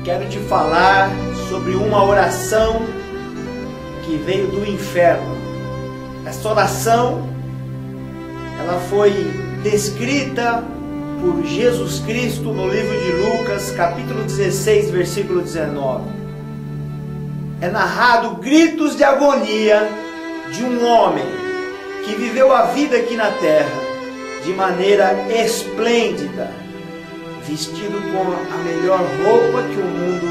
quero te falar sobre uma oração que veio do inferno. Essa oração, ela foi descrita por Jesus Cristo no livro de Lucas, capítulo 16, versículo 19. É narrado gritos de agonia de um homem que viveu a vida aqui na terra de maneira esplêndida, vestido com a melhor roupa que o mundo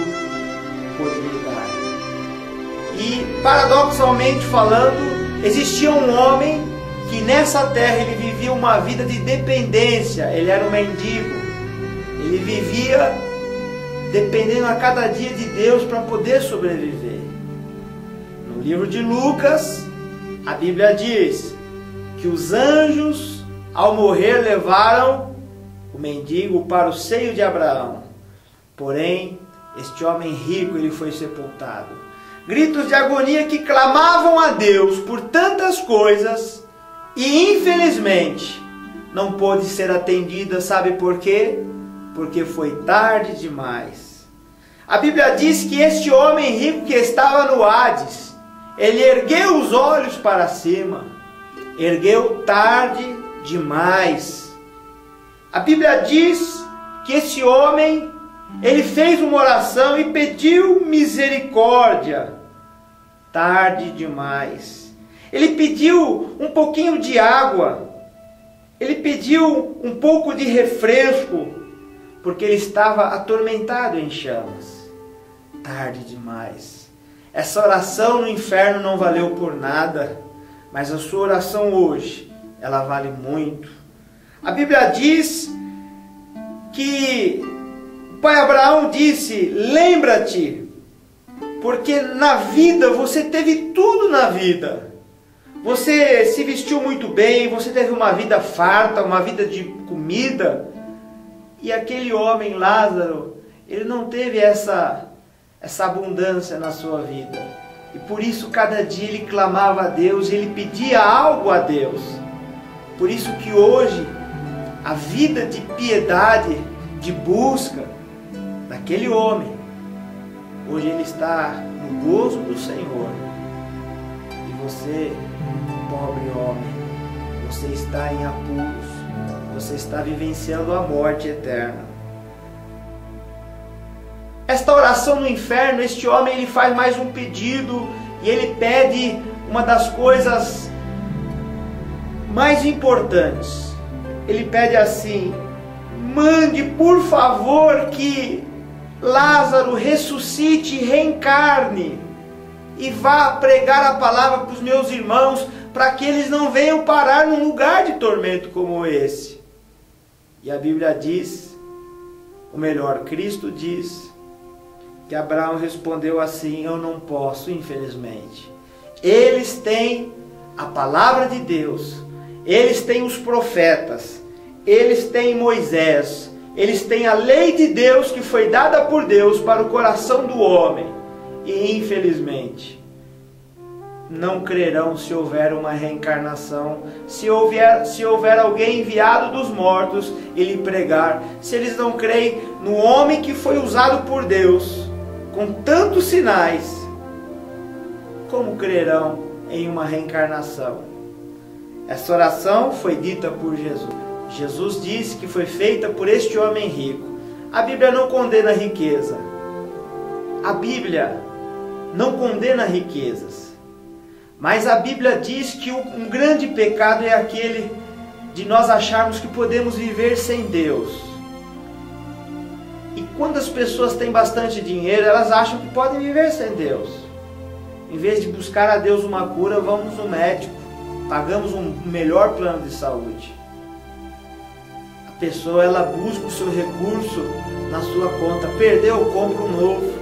poderia dar. E, paradoxalmente falando, existia um homem que nessa terra ele vivia uma vida de dependência. Ele era um mendigo. Ele vivia dependendo a cada dia de Deus para poder sobreviver. No livro de Lucas, a Bíblia diz que os anjos, ao morrer, levaram o mendigo para o seio de Abraão. Porém, este homem rico, ele foi sepultado. Gritos de agonia que clamavam a Deus por tantas coisas e, infelizmente, não pôde ser atendida. Sabe por quê? Porque foi tarde demais. A Bíblia diz que este homem rico que estava no Hades, ele ergueu os olhos para cima, ergueu tarde demais. A Bíblia diz que esse homem, ele fez uma oração e pediu misericórdia. Tarde demais. Ele pediu um pouquinho de água. Ele pediu um pouco de refresco, porque ele estava atormentado em chamas. Tarde demais. Essa oração no inferno não valeu por nada, mas a sua oração hoje, ela vale muito. A Bíblia diz que o pai Abraão disse: lembra-te, porque na vida você teve tudo na vida. Você se vestiu muito bem, você teve uma vida farta, uma vida de comida. E aquele homem, Lázaro, ele não teve essa abundância na sua vida. E por isso cada dia ele clamava a Deus, ele pedia algo a Deus. Por isso que hoje a vida de piedade, de busca daquele homem, hoje ele está no gozo do Senhor. E você, pobre homem, você está em apuros, você está vivenciando a morte eterna. Esta oração no inferno, este homem, ele faz mais um pedido, e ele pede uma das coisas mais importantes. Ele pede assim: mande por favor que Lázaro ressuscite e reencarne, e vá pregar a palavra para os meus irmãos, para que eles não venham parar num lugar de tormento como esse. E a Bíblia diz, ou melhor, Cristo diz, que Abraão respondeu assim: eu não posso, infelizmente. Eles têm a palavra de Deus, eles têm os profetas, eles têm Moisés, eles têm a lei de Deus que foi dada por Deus para o coração do homem. E infelizmente não crerão se houver uma reencarnação, se houver alguém enviado dos mortos e lhe pregar. Se eles não creem no homem que foi usado por Deus com tantos sinais, como crerão em uma reencarnação? Essa oração foi dita por Jesus. Jesus disse que foi feita por este homem rico. A Bíblia não condena a riqueza. A Bíblia não condena riquezas. Mas a Bíblia diz que um grande pecado é aquele de nós acharmos que podemos viver sem Deus. E quando as pessoas têm bastante dinheiro, elas acham que podem viver sem Deus. Em vez de buscar a Deus uma cura, vamos no médico, pagamos um melhor plano de saúde. A pessoa, ela busca o seu recurso na sua conta, perdeu, compra um novo.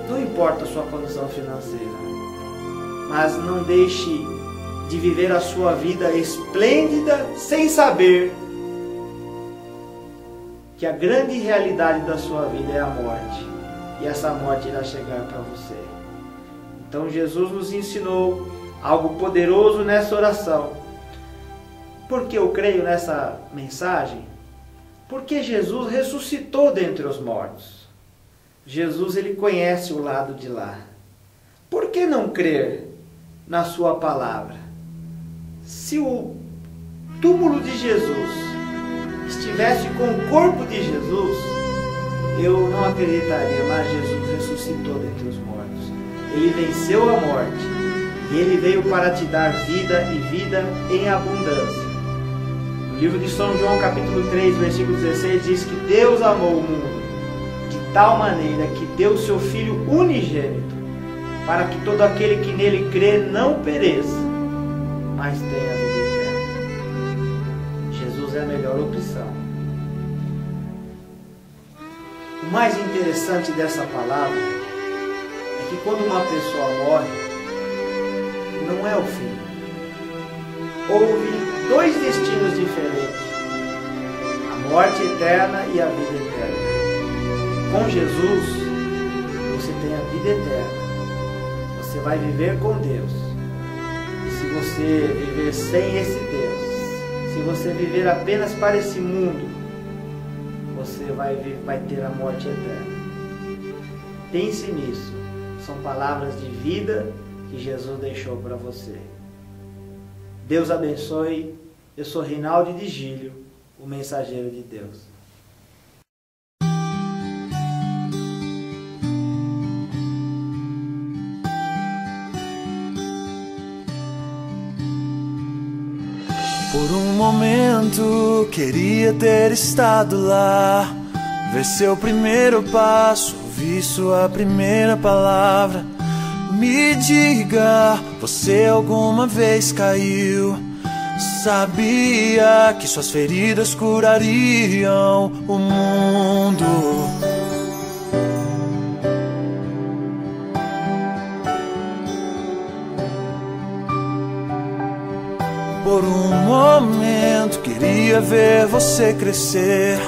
Não importa a sua condição financeira, mas não deixe de viver a sua vida esplêndida sem saber que a grande realidade da sua vida é a morte, e essa morte irá chegar para você. Então Jesus nos ensinou algo poderoso nessa oração. Por que eu creio nessa mensagem? Porque Jesus ressuscitou dentre os mortos. Jesus, ele conhece o lado de lá. Por que não crer na sua palavra? Se o túmulo de Jesus estivesse com o corpo de Jesus, eu não acreditaria, mas Jesus ressuscitou dentre os mortos. Ele venceu a morte e ele veio para te dar vida e vida em abundância. No livro de São João, capítulo 3, versículo 16, diz que Deus amou o mundo de tal maneira que deu seu Filho unigênito, para que todo aquele que nele crê não pereça, mas tenha a vida eterna. Jesus é a melhor opção. O mais interessante dessa palavra é que quando uma pessoa morre, não é o fim. Houve dois destinos diferentes: a morte eterna e a vida eterna. Com Jesus, você tem a vida eterna. Você vai viver com Deus. E se você viver sem esse Deus, se você viver apenas para esse mundo, você vai ter a morte eterna. Pense nisso. São palavras de vida que Jesus deixou para você. Deus abençoe. Eu sou Reinaldo de Gílio, o mensageiro de Deus. Por um momento queria ter estado lá, ver seu primeiro passo, ouvir sua primeira palavra. Me diga, você alguma vez caiu? Sabia que suas feridas curariam o mundo? Por um momento queria ver você crescer,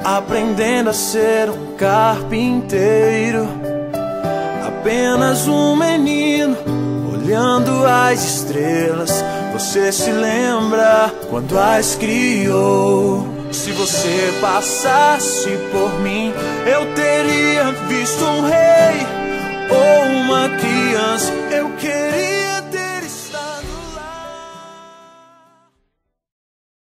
aprendendo a ser um carpinteiro. Apenas um menino, olhando as estrelas. Você se lembra quando as criou? Se você passasse por mim, eu teria visto um rei ou uma criança. Eu queria